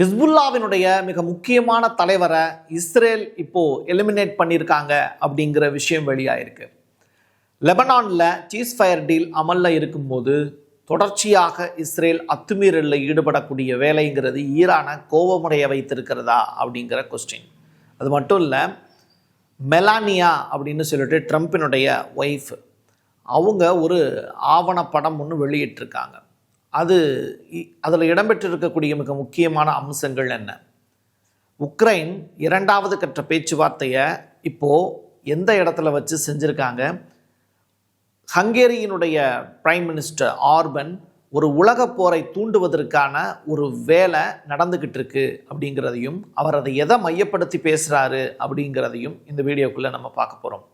ஹிஸ்புல்லாவினுடைய மிக முக்கியமான தலைவரை இஸ்ரேல் இப்போ எலிமினேட் பண்ணியிருக்காங்க அப்படிங்கிற விஷயம் வெளியாயிருக்கு. லெபனானில் சீஸ்ஃபயர் டீல் அமலில் இருக்கும்போது தொடர்ச்சியாக இஸ்ரேல் அத்துமீறலில் ஈடுபடக்கூடிய வேலைங்கிறது ஈரானை கோபமுடைய வைத்திருக்கிறதா அப்படிங்கிற கொஸ்டின். அது மட்டும் இல்லை, மெலானியா அப்படின்னு சொல்லிட்டு ட்ரம்ப்பினுடைய ஒய்ஃப் அவங்க ஒரு ஆவணப்படம் ஒன்று வெளியிட்டிருக்காங்க. அதில் இடம்பெற்றிருக்கக்கூடிய மிக முக்கியமான அம்சங்கள் என்ன? உக்ரைன் இரண்டாவது கட்ட பேச்சுவார்த்தையை இப்போது எந்த இடத்துல வச்சு செஞ்சுருக்காங்க? ஹங்கேரியினுடைய பிரைம் மினிஸ்டர் ஆர்பன் ஒரு உலகப் போரை தூண்டுவதற்கான ஒரு வேலை நடந்துக்கிட்டு இருக்கு அப்படிங்கிறதையும், அவர் அதை எதை மையப்படுத்தி பேசுகிறாரு அப்படிங்கிறதையும் இந்த வீடியோக்குள்ளே நம்ம பார்க்க போகிறோம்.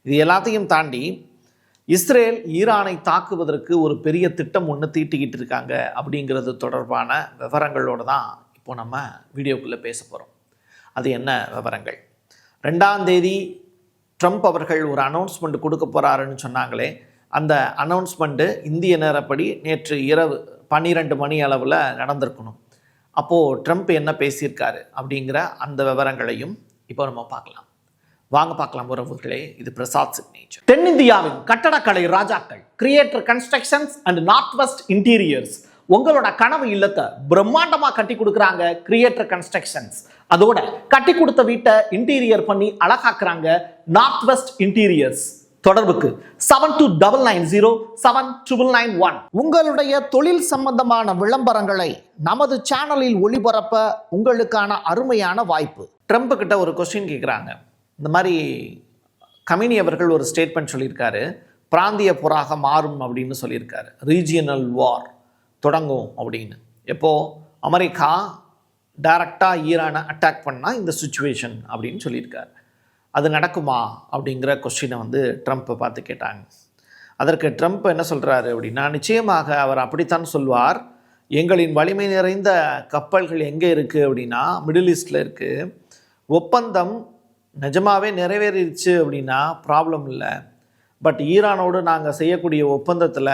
இது எல்லாத்தையும் தாண்டி இஸ்ரேல் ஈரானை தாக்குவதற்கு ஒரு பெரிய திட்டம் ஒன்று தீட்டிக்கிட்டு இருக்காங்க அப்படிங்கிறது தொடர்பான விவரங்களோடு தான் இப்போ நம்ம வீடியோக்குள்ளே பேச போகிறோம். அது என்ன விவரங்கள்? 2ஆம் தேதி ட்ரம்ப் அவர்கள் ஒரு அனௌன்ஸ்மெண்ட் கொடுக்க போகிறாருன்னு சொன்னாங்களே, அந்த அனௌன்ஸ்மெண்ட்டு இந்திய நேரப்படி நேற்று இரவு 12 மணி அளவில் நடந்திருக்கணும். அப்போது ட்ரம்ப் என்ன பேசியிருக்காரு அப்படிங்கிற அந்த விவரங்களையும் இப்போ நம்ம பார்க்கலாம். வாங்க பார்க்கலாம் உறவுகளே. இது பிரசாத் சிக்னேச்சர். தென்னிந்தியாவின் கட்டடக்கலை ராஜாக்கள் creator constructions and north west interiors உங்களோட கனவு இல்லத்தை பிரம்மாண்டமாக கட்டி கொடுக்குறாங்க கிரியேட்டர் கன்ஸ்ட்ரக்ஷன்ஸ். அதோட கட்டி கொடுத்த வீட்டை இன்டீரியர் பண்ணி அழகாக்குறாங்க நார்த் வெஸ்ட் இன்டீரியர்ஸ். தொடர்புக்கு 72907991. உங்களுடைய தொழில் சம்பந்தமான விளம்பரங்களை நமது சேனலில் ஒளிபரப்ப உங்களுக்கான அருமையான வாய்ப்பு. ட்ரம்ப் கிட்ட ஒரு கொஸ்டின் கேட்குறாங்க. இந்த மாதிரி கமினி அவர்கள் ஒரு ஸ்டேட்மெண்ட் சொல்லியிருக்காரு, பிராந்திய போராக மாறும் அப்படின்னு சொல்லியிருக்காரு. ரீஜியனல் வார் தொடங்கும் அப்படின்னு. எப்போது அமெரிக்கா டைரக்டாக ஈரானை அட்டாக் பண்ணால் இந்த சுச்சுவேஷன் அப்படின்னு சொல்லியிருக்காரு. அது நடக்குமா அப்படிங்கிற கொஸ்டினை ட்ரம்ப்பை பார்த்து கேட்டாங்க. அதற்கு ட்ரம்ப் என்ன சொல்கிறாரு அப்படின்னா, நிச்சயமாக அவர் அப்படித்தான் சொல்வார். எங்களின் வலிமை நிறைந்த கப்பல்கள் எங்கே இருக்குது அப்படின்னா மிடில் ஈஸ்டில் இருக்குது. ஒப்பந்தம் நிஜமாகவே நிறைவேறிடுச்சு அப்படின்னா ப்ராப்ளம் இல்லை. பட் ஈரானோடு நாங்கள் செய்யக்கூடிய ஒப்பந்தத்தில்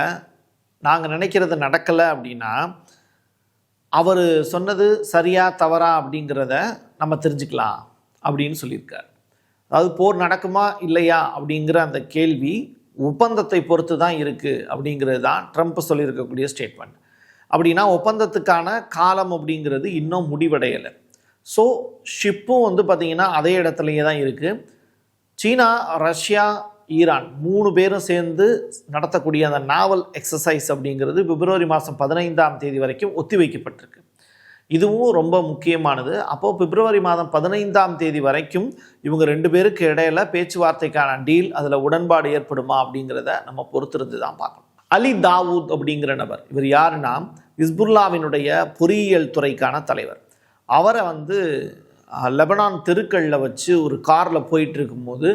நாங்கள் நினைக்கிறது நடக்கலை அப்படின்னா அவர் சொன்னது சரியா தவறா அப்படிங்கிறத நம்ம தெரிஞ்சுக்கலாம் அப்படின்னு சொல்லியிருக்கார். அதாவது போர் நடக்குமா இல்லையா அப்படிங்கிற அந்த கேள்வி ஒப்பந்தத்தை பொறுத்து தான் இருக்குது அப்படிங்கிறது தான் ட்ரம்ப் சொல்லியிருக்கக்கூடிய ஸ்டேட்மெண்ட். அப்படின்னா ஒப்பந்தத்துக்கான காலம் அப்படிங்கிறது இன்னும் முடிவடையலை. ஸோ ஷிப்பும் பார்த்திங்கன்னா அதே இடத்துலையே தான் இருக்குது. சீனா, ரஷ்யா, ஈரான் 3 பேரும் சேர்ந்து நடத்தக்கூடிய அந்த நாவல் எக்ஸசைஸ் அப்படிங்கிறது பிப்ரவரி மாதம் 15ஆம் தேதி வரைக்கும் ஒத்தி வைக்கப்பட்டிருக்கு. இதுவும் ரொம்ப முக்கியமானது. அப்போது பிப்ரவரி மாதம் 15ஆம் தேதி வரைக்கும் இவங்க 2 பேருக்கு இடையில பேச்சுவார்த்தைக்கான டீல், அதில் உடன்பாடு ஏற்படுமா அப்படிங்கிறத நம்ம பொறுத்திருந்து தான் பார்க்கணும். அலி தாவூத் அப்படிங்கிற நபர், இவர் யாருன்னா ஹிஸ்புல்லாவினுடைய பொறியியல் துறைக்கான தலைவர். அவரை லெபனான் தெருக்களில் வச்சு ஒரு காரில் போயிட்டு இருக்கும்போது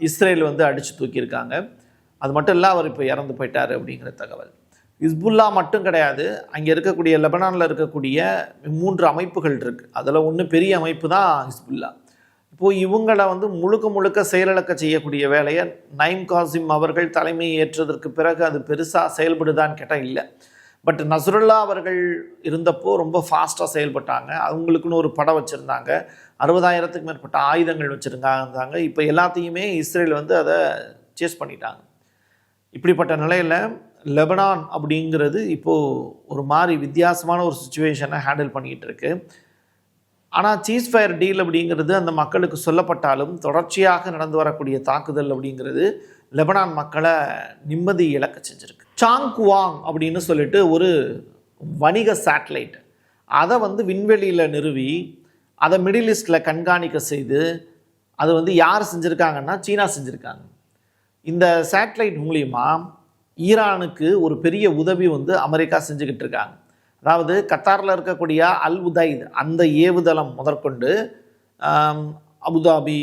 இஸ்ரேல் அடித்து தூக்கியிருக்காங்க. அது மட்டும் இல்லை, அவர் இப்போ இறந்து போயிட்டார் அப்படிங்கிற தகவல். ஹிஸ்புல்லா மட்டும் கிடையாது, அங்கே இருக்கக்கூடிய லெபனானில் இருக்கக்கூடிய 3 அமைப்புகள் இருக்குது. அதில் ஒன்று பெரிய அமைப்பு தான் ஹிஸ்புல்லா. இப்போது இவங்களை முழுக்க முழுக்க செயலிழக்க செய்யக்கூடிய வேலையை நைம் காசிம் அவர்கள் தலைமை ஏற்றதற்கு பிறகு அது பெருசாக செயல்படுதான்னு கேட்டால் இல்லை. பட் நஸ்ருல்லா அவர்கள் இருந்தப்போ ரொம்ப ஃபாஸ்ட்டாக செயல்பட்டாங்க. அவங்களுக்குன்னு ஒரு படம் வச்சுருந்தாங்க. 60,000க்கு மேற்பட்ட ஆயுதங்கள் வச்சுருந்தாங்க. இப்போ எல்லாத்தையுமே இஸ்ரேல் அதை சேஸ் பண்ணிட்டாங்க. இப்படிப்பட்ட நிலையில் லெபனான் அப்படிங்கிறது இப்போது ஒரு மாதிரி வித்தியாசமான ஒரு சுச்சுவேஷனை ஹேண்டில் பண்ணிக்கிட்டு இருக்கு. ஆனால் சீஸ்ஃபயர் டீல் அப்படிங்கிறது அந்த மக்களுக்கு சொல்லப்பட்டாலும் தொடர்ச்சியாக நடந்து வரக்கூடிய தாக்குதல் அப்படிங்கிறது லெபனான் மக்களை நிம்மதி இழக்க செஞ்சுருக்கு. சாங்குவாங் அப்படின்னு சொல்லிட்டு ஒரு வணிக சேட்டலைட், அதை விண்வெளியில் நிறுவி அதை மிடில் ஈஸ்டில் கண்காணிக்க செய்து அது யார் செஞ்சுருக்காங்கன்னா சீனா செஞ்சுருக்காங்க. இந்த சேட்டலைட் மூலிமா ஈரானுக்கு ஒரு பெரிய உதவி அமெரிக்கா செஞ்சுக்கிட்டு இருக்காங்க. அதாவது கத்தாரில் இருக்கக்கூடிய அல் உதைத் அந்த ஏவுதளம் முதற்கொண்டு அபுதாபி,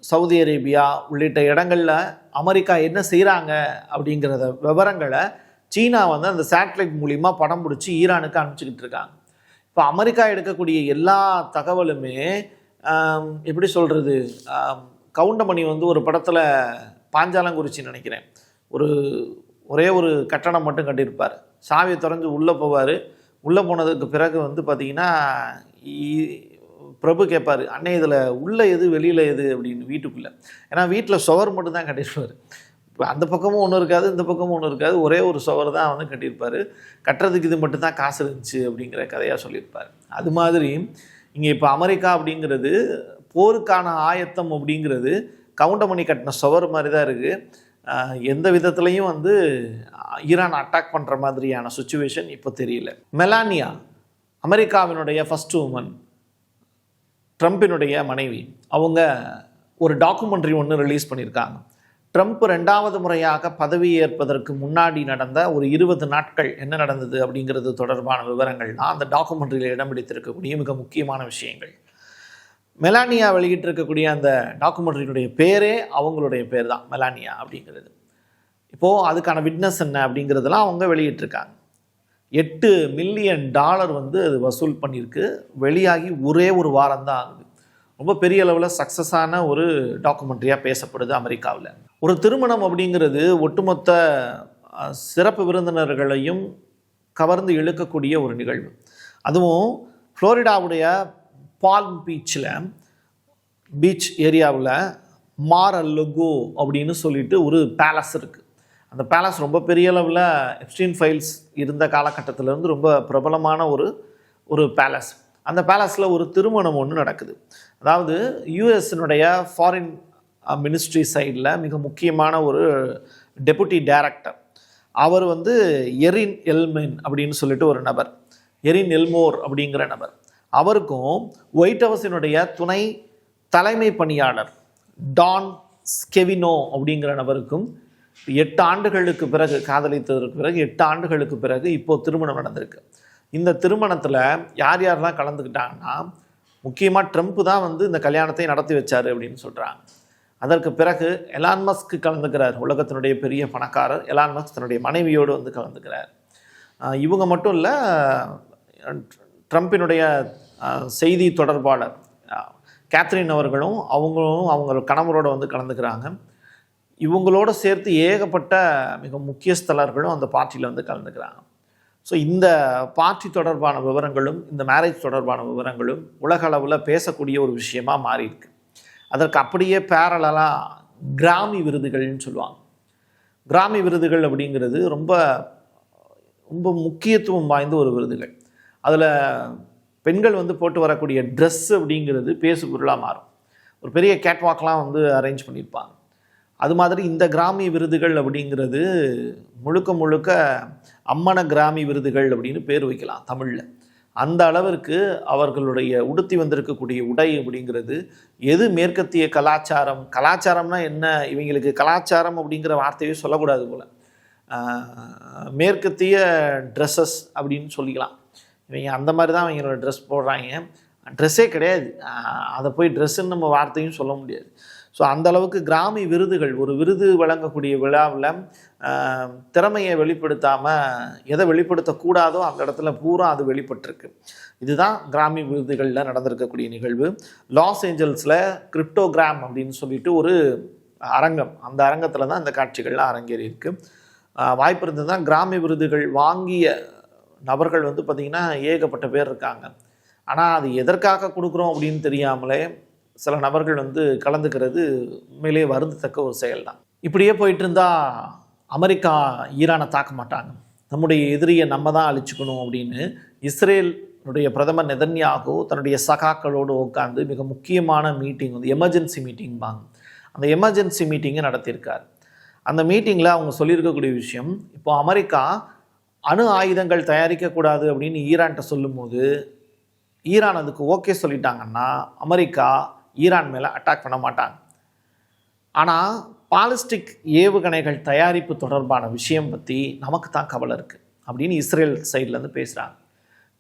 சவுதி அரேபியா உள்ளிட்ட இடங்களில் அமெரிக்கா என்ன செய்கிறாங்க அப்படிங்கிறத விவரங்களை சீனா அந்த சேட்டலைட் மூலிமா படம் பிடிச்சி ஈரானுக்கு அனுப்பிச்சிக்கிட்டு இருக்காங்க. இப்போ அமெரிக்கா எடுக்கக்கூடிய எல்லா தகவலுமே எப்படி சொல்கிறது, கவுண்டமணி ஒரு படத்தில் பாஞ்சாலங்குறிச்சி நினைக்கிறேன், ஒரே ஒரு கட்டணம் மட்டும் கட்டியிருப்பார். சாவியை திறந்து உள்ளே போவார், உள்ளே போனதுக்கு பிறகு வந்து பார்த்திங்கன்னா பிரபு கேட்பார், அண்ணே இதில் உள்ளே எது வெளியில் எது அப்படின்னு வீட்டுக்குள்ளே. ஏன்னா வீட்டில் சுவர் மட்டும்தான் கட்டியிருப்பார். இப்போ அந்த பக்கமும் ஒன்றும் இருக்காது, இந்த பக்கமும் ஒன்றும் இருக்காது, ஒரே ஒரு சுவர் தான் வந்து கட்டியிருப்பார். கட்டுறதுக்கு இது மட்டும்தான் காசு இருந்துச்சு அப்படிங்கிற கதையாக சொல்லியிருப்பார். அது மாதிரி இங்கே இப்போ அமெரிக்கா அப்படிங்கிறது போருக்கான ஆயத்தம் அப்படிங்கிறது கவுண்டமணி கட்டின சுவர் மாதிரி தான் இருக்குது. எந்த விதத்துலையும் வந்து ஈரான் அட்டாக் பண்ணுற மாதிரியான சுச்சுவேஷன் இப்போ தெரியல. மெலானியா அமெரிக்காவினுடைய ஃபர்ஸ்ட் உமன், ட்ரம்பினுடைய மனைவி, அவங்க ஒரு டாக்குமெண்ட்ரி ஒன்று ரிலீஸ் பண்ணியிருக்காங்க. ட்ரம்ப் 2வது முறையாக பதவி ஏற்பதற்கு முன்னாடி நடந்த ஒரு 20 நாட்கள் என்ன நடந்தது அப்படிங்கிறது தொடர்பான விவரங்கள் தான் அந்த டாக்குமெண்ட்ரியில் இடம் பிடித்திருக்கக்கூடிய மிக முக்கியமான விஷயங்கள். மெலானியா வெளியிட்டிருக்கக்கூடிய அந்த டாக்குமெண்ட்ரியினுடைய பேரே அவங்களுடைய பேர் தான், மெலானியா அப்படிங்கிறது. இப்போது அதுக்கான விட்னஸ் என்ன அப்படிங்கிறதெல்லாம் அவங்க வெளியிட்டிருக்காங்க. $8 மில்லியன் வந்து அது வசூல் பண்ணியிருக்கு. வெளியாகி ஒரே ஒரு வாரம் தான் ஆகுது. ரொம்ப பெரிய அளவில் சக்ஸஸான ஒரு டாக்குமெண்ட்ரியாக பேசப்படுது அமெரிக்காவில். ஒரு திருமணம் அப்படிங்கிறது ஒட்டுமொத்த சிறப்பு விருந்தினர்களையும் கவர்ந்து இழுக்கக்கூடிய ஒரு நிகழ்வு. அதுவும் ஃப்ளோரிடாவுடைய பால்ம் பீச் ஏரியாவில் மார்-அ-லகோ அப்படின்னு சொல்லிட்டு ஒரு பேலஸ் இருக்குது. அந்த பேலஸ் ரொம்ப பெரிய அளவில் எப்ஸ்டீன் ஃபைல்ஸ் இருந்த காலகட்டத்திலேருந்து ரொம்ப பிரபலமான ஒரு பேலஸ். அந்த பேலஸில் ஒரு திருமணம் ஒன்று நடக்குது. அதாவது யூஎஸ்னுடைய ஃபாரின் மினிஸ்ட்ரி சைடில் மிக முக்கியமான ஒரு டெபுட்டி டைரக்டர், அவர் வந்து எரின் எல்மென் அப்படின்னு சொல்லிட்டு ஒரு நபர், எரின் எல்மோர் அப்படிங்கிற நபர், அவருக்கும் ஒயிட் ஹவுஸினுடைய துணை தலைமை பணியாளர் டான் ஸ்கெவினோ அப்படிங்கிற நபருக்கும் 8 ஆண்டுகளுக்கு பிறகு, காதலித்ததற்கு பிறகு 8 ஆண்டுகளுக்கு பிறகு இப்போது திருமணம் நடந்திருக்கு. இந்த திருமணத்தில் யார் யாரெல்லாம் கலந்துக்கிட்டாங்கன்னா, முக்கியமாக ட்ரம்ப் தான் வந்து இந்த கல்யாணத்தை நடத்தி வச்சார் அப்படின்னு சொல்கிறாங்க. அதற்கு பிறகு எலான் மஸ்க் கலந்துக்கிறார். உலகத்தினுடைய பெரிய பணக்காரர் எலான் மஸ்க் தன்னுடைய மனைவியோடு வந்து கலந்துக்கிறார். இவங்க மட்டும் இல்லை, ட்ரம்பினுடைய செய்தி தொடர்பாளர் கேத்ரின் அவங்களும் அவங்க கணவரோடு வந்து கலந்துக்கிறாங்க. இவங்களோடு சேர்த்து ஏகப்பட்ட மிக முக்கியஸ்தலர்களும் அந்த பார்ட்டியில் வந்து கலந்துக்கிறாங்க. ஸோ இந்த பார்ட்டி தொடர்பான விவரங்களும் இந்த மேரேஜ் தொடர்பான விவரங்களும் உலக அளவில் பேசக்கூடிய ஒரு விஷயமாக மாறியிருக்கு. அதற்கு அப்படியே பேரலாக கிராமி விருதுகள்னு சொல்லுவாங்க. கிராமி விருதுகள் அப்படிங்கிறது ரொம்ப ரொம்ப முக்கியத்துவம் வாய்ந்த ஒரு விருதுகள். அதில் பெண்கள் வந்து போட்டு வரக்கூடிய ட்ரெஸ் அப்படிங்கிறது பேசு பொருளாக மாறும். ஒரு பெரிய கேட்வாக்லாம் வந்து அரேஞ்ச் பண்ணியிருப்பாங்க. அது மாதிரி இந்த கிராமி விருதுகள் அப்படிங்கிறது முழுக்க அம்மன கிராமி விருதுகள் அப்படின்னு பேர் வைக்கலாம் தமிழில். அந்த அளவிற்கு அவர்களுடைய உடுத்தி வந்திருக்கக்கூடிய உடை அப்படிங்கிறது எது மேற்கத்திய கலாச்சாரம்னா என்ன, இவங்களுக்கு கலாச்சாரம் அப்படிங்கிற வார்த்தையே சொல்லக்கூடாது போல், மேற்கத்திய ட்ரெஸ்ஸஸ் அப்படின்னு சொல்லிக்கலாம். இவங்க அந்த மாதிரி தான் அவங்களோட ட்ரெஸ் போடுறாங்க. ட்ரெஸ்ஸே கிடையாது, அதை போய் ட்ரெஸ்ஸுன்னு நம்ம வார்த்தையும் சொல்ல முடியாது. ஸோ அந்த அளவுக்கு கிராமி விருதுகள், ஒரு விருது வழங்கக்கூடிய விழாவில் திறமையை வெளிப்படுத்தாமல் எதை வெளிப்படுத்தக்கூடாதோ அந்த இடத்துல பூரா அது வெளிப்பட்டிருக்கு. இதுதான் கிராமி விருதுகளில் நடந்திருக்கக்கூடிய நிகழ்வு. லாஸ் ஏஞ்சல்ஸில் கிரிப்டோகிராம் அப்படின்னு சொல்லிட்டு ஒரு அரங்கம், அந்த அரங்கத்தில் தான் இந்த காட்சிகள்லாம் அரங்கேறி இருக்குது. வாய்ப்பு இருந்தது தான் கிராமி விருதுகள் வாங்கிய நபர்கள் வந்து பார்த்திங்கன்னா ஏகப்பட்ட பேர் இருக்காங்க. ஆனால் அது எதற்காக கொடுக்குறோம் அப்படின்னு தெரியாமலே சில நபர்கள் வந்து கலந்துக்கிறது உண்மையிலே வருந்தத்தக்க ஒரு செயல் தான். இப்படியே போயிட்டு இருந்தால் அமெரிக்கா ஈரானை தாக்க மாட்டாங்க, நம்முடைய எதிரியை நம்ம தான் அழிச்சுக்கணும் அப்படின்னு இஸ்ரேலுடைய பிரதமர் நெதன்யாகு தன்னுடைய சகாக்களோடு உட்காந்து மிக முக்கியமான மீட்டிங் வந்து எமர்ஜென்சி மீட்டிங்பாங்க, அந்த எமர்ஜென்சி மீட்டிங்கை நடத்தியிருக்கார். அந்த மீட்டிங்கில் அவங்க சொல்லியிருக்கக்கூடிய விஷயம், இப்போ அமெரிக்கா அணு ஆயுதங்கள் தயாரிக்கக்கூடாது அப்படின்னு ஈரான்கிட்ட சொல்லும்போது ஈரான் அதுக்கு ஓகே சொல்லிட்டாங்கன்னா அமெரிக்கா ஈரான் மேலே அட்டாக் பண்ண மாட்டாங்க. ஆனால் பாலிஸ்டிக் ஏவுகணைகள் தயாரிப்பு தொடர்பான விஷயம் பற்றி நமக்கு தான் கவலை இருக்குது அப்படின்னு இஸ்ரேல் சைட்லேருந்து பேசுகிறாங்க.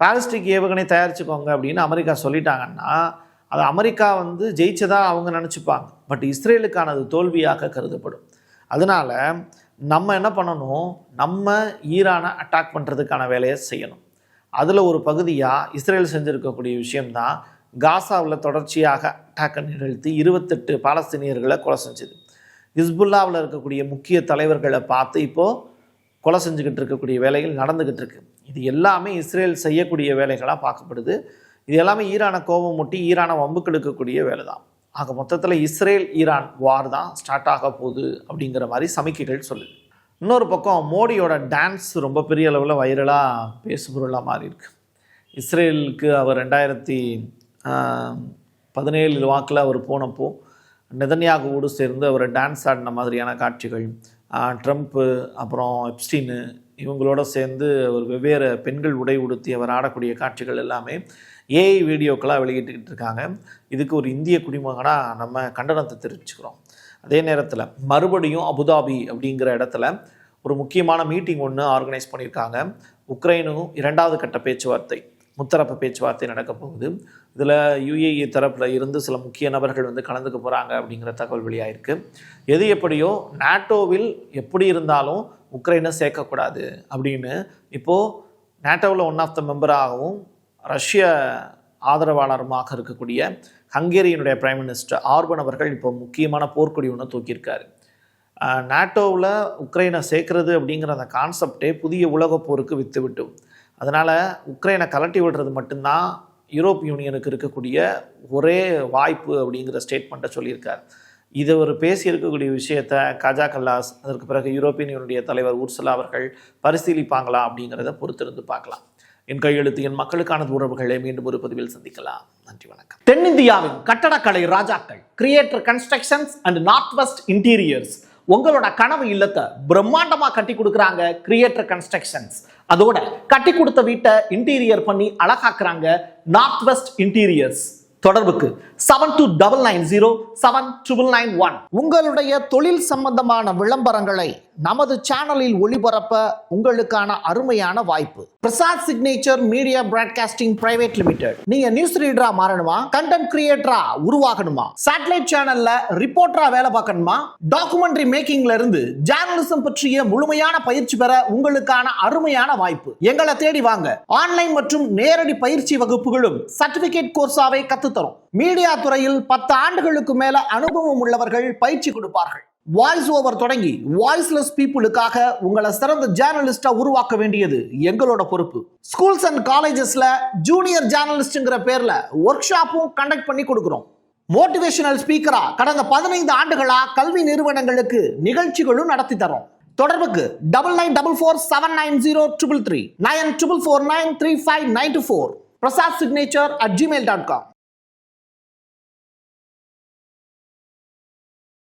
பாலிஸ்டிக் ஏவுகணை தயாரிச்சுக்கோங்க அப்படின்னு அமெரிக்கா சொல்லிட்டாங்கன்னா அது அமெரிக்கா வந்து ஜெயிச்சதாக அவங்க நினச்சிப்பாங்க. பட் இஸ்ரேலுக்கானது தோல்வியாக கருதப்படும். அதனால் நம்ம என்ன பண்ணணும், நம்ம ஈரானை அட்டாக் பண்ணுறதுக்கான வேலையை செய்யணும். அதில் ஒரு பகுதியாக இஸ்ரேல் செஞ்சுருக்கக்கூடிய விஷயம்தான் காசாவில் தொடர்ச்சியாக அட்டாக்கை நிகழ்த்தி 28 பாலஸ்தீனியர்களை கொலை செஞ்சுது. ஹிஸ்புல்லாவில் இருக்கக்கூடிய முக்கிய தலைவர்களை பார்த்து இப்போது கொலை செஞ்சுக்கிட்டு இருக்கக்கூடிய வேலைகள் நடந்துக்கிட்டு இருக்கு. இது எல்லாமே இஸ்ரேல் செய்யக்கூடிய வேலைகளாக பார்க்கப்படுது. இது எல்லாமே ஈரானை கோபம் முட்டி ஈரானை வம்புக்கு எடுக்கக்கூடிய வேலை தான். ஆக மொத்தத்தில் இஸ்ரேல் ஈரான் வார் தான் ஸ்டார்ட் ஆக போகுது அப்படிங்கிற மாதிரி சமிக்கைகள் சொல்லுது. இன்னொரு பக்கம் மோடியோட டான்ஸ் ரொம்ப பெரிய அளவில் வைரலாக பேசுபொருளாக மாறி இருக்கு. இஸ்ரேலுக்கு அவர் 2017 வாக்கில் அவர் போனப்போ நெதன்யாகுவோடு சேர்ந்து அவர் டான்ஸ் ஆடின மாதிரியான காட்சிகள், ட்ரம்ப்பு அப்புறம் எப்ஸ்டீனு இவங்களோட சேர்ந்து ஒரு வெவ்வேறு பெண்கள் உடை உடுத்தி அவர் ஆடக்கூடிய காட்சிகள் எல்லாமே ஏஐ வீடியோக்களாக வெளியிட்டுக்கிட்டு இருக்காங்க. இதுக்கு ஒரு இந்திய குடிமகனாக நம்ம கண்டனத்தை தெரிவிச்சுக்கிறோம். அதே நேரத்தில் மறுபடியும் அபுதாபி அப்படிங்கிற இடத்துல ஒரு முக்கியமான மீட்டிங் ஒன்று ஆர்கனைஸ் பண்ணியிருக்காங்க. உக்ரைனும் 2வது கட்ட பேச்சுவார்த்தை, முத்தரப்பு பேச்சுவார்த்தை நடக்க போகுது. இதில் யுஏஇ தரப்பில் இருந்து சில முக்கிய நபர்கள் கலந்துக்க போகிறாங்க அப்படிங்கிற தகவல் வெளியாயிருக்கு. எது எப்படியோ நாட்டோவில் எப்படி இருந்தாலும் உக்ரைனை சேர்க்கக்கூடாது அப்படின்னு இப்போது நாட்டோவில் ஒன் ஆஃப் த மெம்பராகவும் ரஷ்ய ஆதரவாளருமாக இருக்கக்கூடிய ஹங்கேரியினுடைய பிரைம் மினிஸ்டர் ஆர்பன் அவர்கள் இப்போ முக்கியமான போர்க்கொடி ஒன்று தூக்கியிருக்காரு. நாட்டோவில் உக்ரைனை சேர்க்கறது அப்படிங்கிற அந்த கான்செப்டே புதிய உலக போருக்கு வித்துவிட்டு, அதனால் உக்ரைனை கலட்டி விடுறது மட்டும்தான் யூரோப் யூனியனுக்கு இருக்கக்கூடிய ஒரே வாய்ப்பு அப்படிங்கிற ஸ்டேட்மெண்ட்டை சொல்லியிருக்கார். இது ஒரு பேசியிருக்கக்கூடிய விஷயத்தை காஜா கல்லாஸ், அதற்கு பிறகு யூரோப்பியன் யூனியனுடைய தலைவர் உர்சுலா அவர்கள் பரிசீலிப்பாங்களா அப்படிங்கிறத பொறுத்திருந்து பார்க்கலாம். என் கையெழுத்து என் மக்களுக்கான உறவுகளை மீண்டும் ஒரு பதிவில் சந்திக்கலாம். நன்றி, வணக்கம். தென்னிந்தியாவின் கட்டடக்கலை ராஜாக்கள் creator constructions and north west interiors உங்களோட கனவு இல்லத்தை பிரம்மாண்டமா கட்டி கொடுக்குறாங்க கிரியேட்டர் கன்ஸ்ட்ரக்ஷன்ஸ். அதோட கட்டி கொடுத்த வீட்டை இன்டீரியர் பண்ணி அழகாக்குறாங்க நார்த் வெஸ்ட் இன்டீரியர்ஸ். தொடர்புக்கு 72907991. உங்களுடைய தொழில் சம்பந்தமான விளம்பரங்களை நமது சேனலில் ஒளிபரப்ப உங்களுக்கான அருமையான வாய்ப்பு. Prasad signature media broadcasting private limited. நீங்க நியூஸ் ரீடரா மாறணுமா, கண்டென்ட் கிரியேட்டரா உருவாகணுமா, சேட்டலைட் சேனல்ல ரிப்போர்ட்டரா வேலை பார்க்கணுமா, டாக்குமெண்ட்ரி மேக்கிங்ல இருந்து ஜேர்னலிசம் பற்றிய முழுமையான பயிற்சி பெற உங்களுக்கான அருமையான வாய்ப்பு. எங்களை தேடி வாங்க. ஆன்லைன் மற்றும் நேரடி பயிற்சி வகுப்புகளும் சர்டிபிகேட் கோர்ஸாவை கத்துத்தரும். மீடியா துறையில் 10 ஆண்டுகளுக்கு மேல அனுபவம் உள்ளவர்கள் பயிற்சி கொடுப்பார்கள். வாய்ஸ் ஓவர் தொடங்கி வாய்ஸ்லெஸ் பீப்புளுக்காக உங்களை சிறந்த ஜேர்னலிஸ்டா உருவாக்க வேண்டியது எங்களோட பொறுப்பு. ஸ்கூல்ஸ் அண்ட் காலேஜஸ்ல ஜூனியர் ஜேர்னலிஸ்ட்ங்கிற பேர்ல ஒர்க் ஷாப்பும் கண்டக்ட் பண்ணி கொடுக்கிறோம். மோட்டிவேஷனல் ஸ்பீக்கரா கடந்த 15 ஆண்டுகளா கல்வி நிறுவனங்களுக்கு நிகழ்ச்சிகளும் நடத்தி தரோம். தொடர்புக்கு 9944790333 94493594 prasad signature@gmail.com.